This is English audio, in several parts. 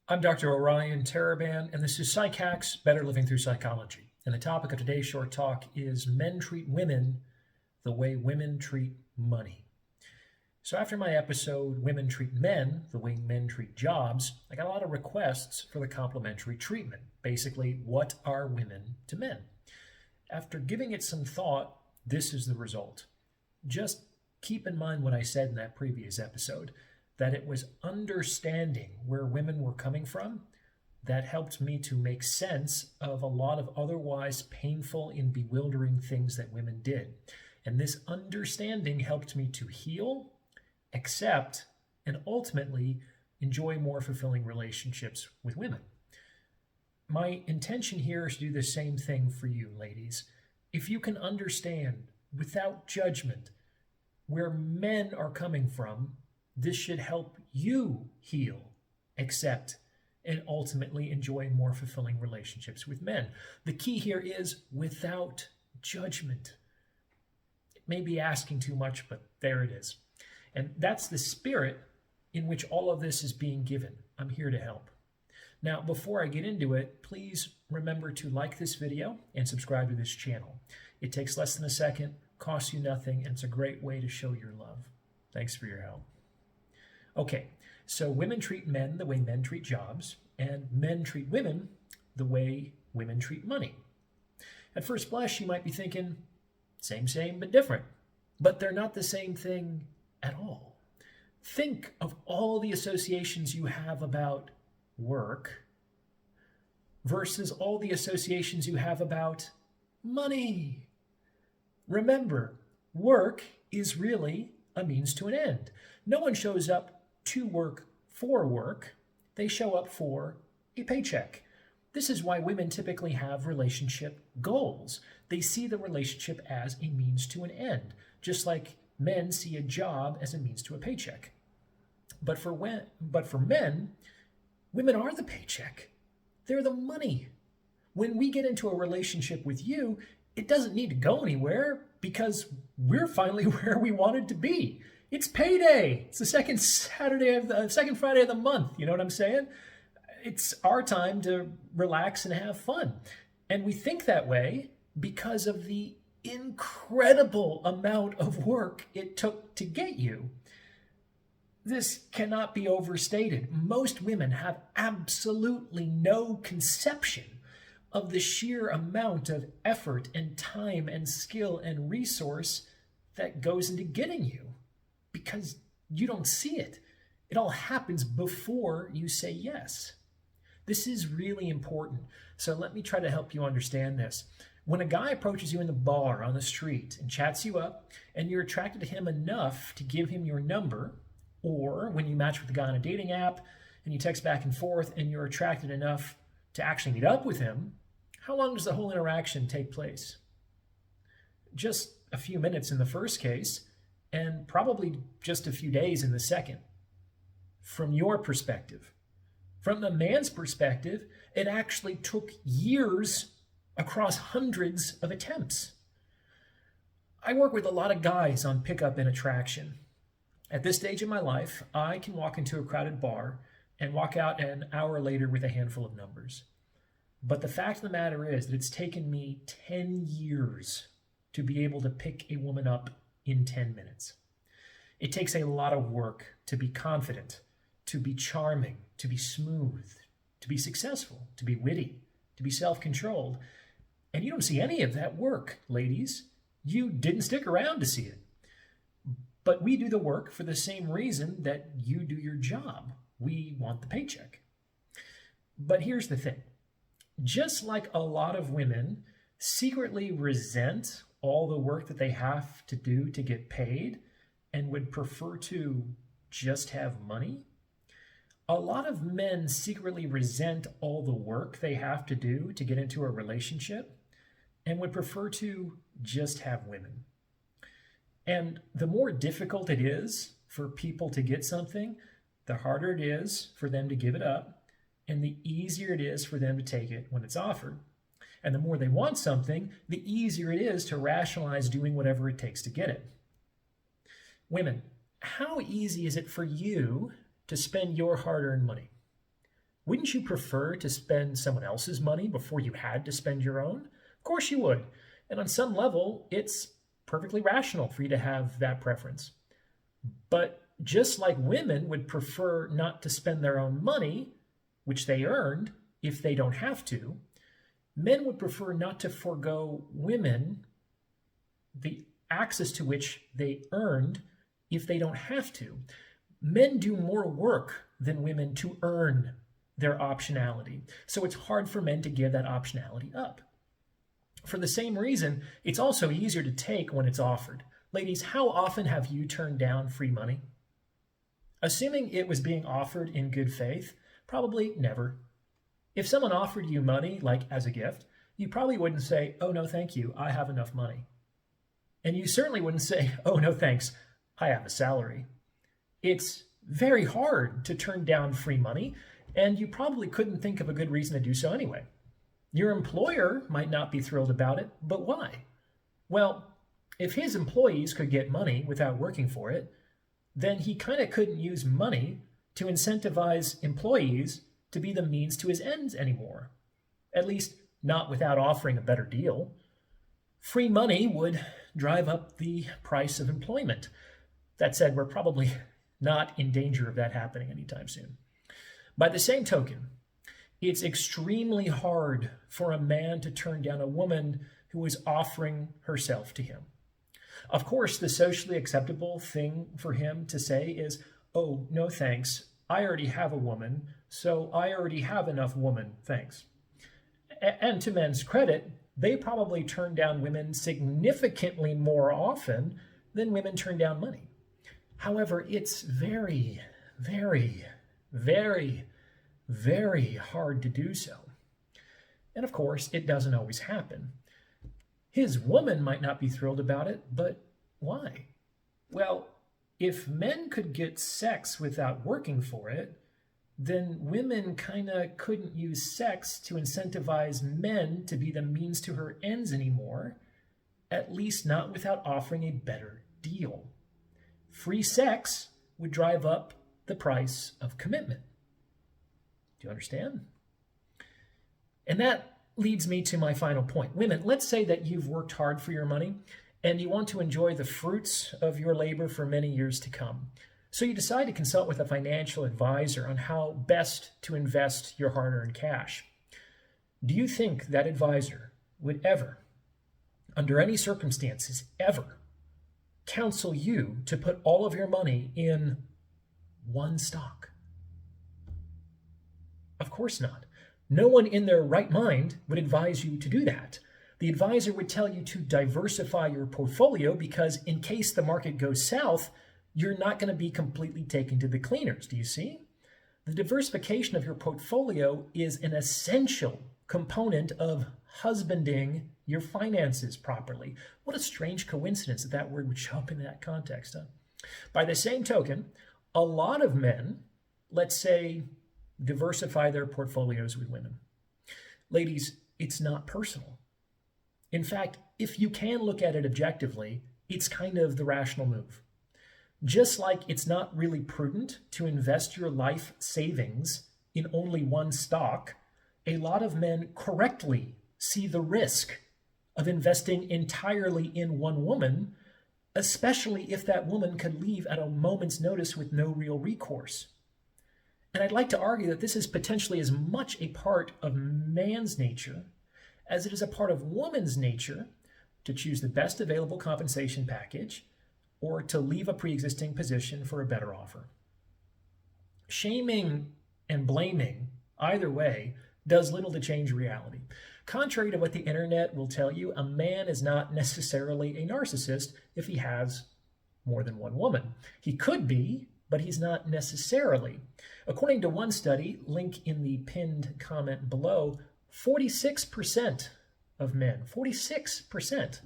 I'm Dr. Orion Taraban, and this is Psych Hacks Better Living Through Psychology. And the topic of today's short talk is men treat women the way women treat money. So, after my episode, Women Treat Men the Way Men Treat Jobs, I got a lot of requests for the complementary treatment. Basically, what are women to men? After giving it some thought, this is the result. Just keep in mind what I said in that previous episode, that it was understanding where women were coming from that helped me to make sense of a lot of otherwise painful and bewildering things that women did. And this understanding helped me to heal, accept, and ultimately enjoy more fulfilling relationships with women. My intention here is to do the same thing for you, ladies. If you can understand without judgment where men are coming from, this should help you heal, accept, and ultimately enjoy more fulfilling relationships with men. The key here is without judgment. It may be asking too much, but there it is. And that's the spirit in which all of this is being given. I'm here to help. Now, before I get into it, please remember to like this video and subscribe to this channel. It takes less than a second, costs you nothing, and it's a great way to show your love. Thanks for your help. Okay, so women treat men the way men treat jobs, and men treat women the way women treat money. At first blush, you might be thinking, same, but different. But they're not the same thing at all. Think of all the associations you have about work versus all the associations you have about money. Remember, work is really a means to an end. No one shows up to work for work. They show up for a paycheck. This is why women typically have relationship goals. They see the relationship as a means to an end, just like men see a job as a means to a paycheck. But for men, women are the paycheck. They're the money. When we get into a relationship with you, it doesn't need to go anywhere because we're finally where we wanted to be. It's payday. It's the second Friday of the month. You know what I'm saying? It's our time to relax and have fun. And we think that way because of the incredible amount of work it took to get you. This cannot be overstated. Most women have absolutely no conception of the sheer amount of effort and time and skill and resource that goes into getting you, because you don't see it. It all happens before you say yes. This is really important. So let me try to help you understand this. When a guy approaches you in the bar on the street and chats you up, and you're attracted to him enough to give him your number, or when you match with a guy on a dating app and you text back and forth and you're attracted enough to actually meet up with him, how long does the whole interaction take place? Just a few minutes in the first case, and probably just a few days in the second. From your perspective. From the man's perspective, it actually took years across hundreds of attempts. I work with a lot of guys on pickup and attraction. At this stage in my life, I can walk into a crowded bar and walk out an hour later with a handful of numbers. But the fact of the matter is that it's taken me 10 years to be able to pick a woman up in 10 minutes. It takes a lot of work to be confident, to be charming, to be smooth, to be successful, to be witty, to be self-controlled. And you don't see any of that work, ladies. You didn't stick around to see it. But we do the work for the same reason that you do your job. We want the paycheck. But here's the thing. Just like a lot of women secretly resent all the work that they have to do to get paid and would prefer to just have money, a lot of men secretly resent all the work they have to do to get into a relationship and would prefer to just have women. And the more difficult it is for people to get something, the harder it is for them to give it up, and the easier it is for them to take it when it's offered. And the more they want something, the easier it is to rationalize doing whatever it takes to get it. Women, how easy is it for you to spend your hard-earned money? Wouldn't you prefer to spend someone else's money before you had to spend your own? Of course you would. And on some level, it's perfectly rational for you to have that preference. But just like women would prefer not to spend their own money, which they earned, if they don't have to, men would prefer not to forego women the access to which they earned if they don't have to. Men do more work than women to earn their optionality. So it's hard for men to give that optionality up. For the same reason, it's also easier to take when it's offered. Ladies, how often have you turned down free money? Assuming it was being offered in good faith, probably never. If someone offered you money, like as a gift, you probably wouldn't say, "Oh, no, thank you, I have enough money." And you certainly wouldn't say, "Oh, no, thanks, I have a salary." It's very hard to turn down free money, and you probably couldn't think of a good reason to do so anyway. Your employer might not be thrilled about it, but why? Well, if his employees could get money without working for it, then he kind of couldn't use money to incentivize employees to be the means to his ends anymore. At least not without offering a better deal. Free money would drive up the price of employment. That said, we're probably not in danger of that happening anytime soon. By the same token, it's extremely hard for a man to turn down a woman who is offering herself to him. Of course, the socially acceptable thing for him to say is, "Oh, no thanks, I already have a woman, so I already have enough woman, thanks." And to men's credit, they probably turn down women significantly more often than women turn down money. However, it's very, very, very, very hard to do so. And of course, it doesn't always happen. His woman might not be thrilled about it, but why? Well, if men could get sex without working for it, then women kind of couldn't use sex to incentivize men to be the means to her ends anymore, at least not without offering a better deal. Free sex would drive up the price of commitment. Do you understand? And that leads me to my final point. Women, let's say that you've worked hard for your money and you want to enjoy the fruits of your labor for many years to come. So you decide to consult with a financial advisor on how best to invest your hard-earned cash. Do you think that advisor would ever, under any circumstances, ever counsel you to put all of your money in one stock? Of course not. No one in their right mind would advise you to do that. The advisor would tell you to diversify your portfolio because in case the market goes south, you're not going to be completely taken to the cleaners. Do you see? The diversification of your portfolio is an essential component of husbanding your finances properly. What a strange coincidence that word would show up in that context. Huh? By the same token, a lot of men, let's say, diversify their portfolios with women. Ladies, it's not personal. In fact, if you can look at it objectively, it's kind of the rational move. Just like it's not really prudent to invest your life savings in only one stock, a lot of men correctly see the risk of investing entirely in one woman, especially if that woman could leave at a moment's notice with no real recourse. And I'd like to argue that this is potentially as much a part of man's nature as it is a part of woman's nature to choose the best available compensation package or to leave a pre-existing position for a better offer. Shaming and blaming, either way, does little to change reality. Contrary to what the internet will tell you, a man is not necessarily a narcissist if he has more than one woman. He could be, but he's not necessarily. According to one study, link in the pinned comment below, 46% of men, 46%,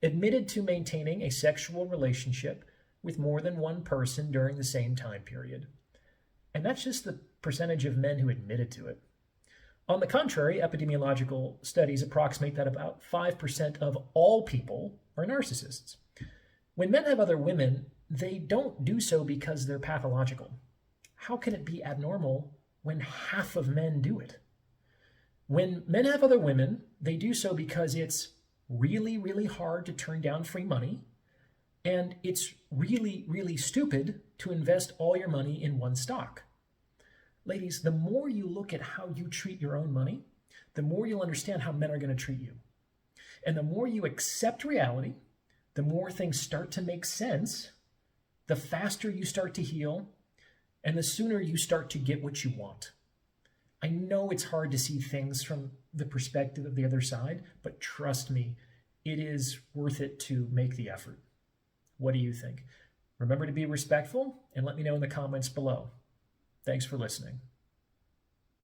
admitted to maintaining a sexual relationship with more than one person during the same time period. And that's just the percentage of men who admitted to it. On the contrary, epidemiological studies approximate that about 5% of all people are narcissists. When men have other women, they don't do so because they're pathological. How can it be abnormal when half of men do it. When men have other women, they do so because it's really, really hard to turn down free money, and it's really, really stupid to invest all your money in one stock. Ladies, the more you look at how you treat your own money, the more you'll understand how men are going to treat you. And the more you accept reality, the more things start to make sense, the faster you start to heal, and the sooner you start to get what you want. I know it's hard to see things from the perspective of the other side, but trust me, it is worth it to make the effort. What do you think? Remember to be respectful and let me know in the comments below. Thanks for listening.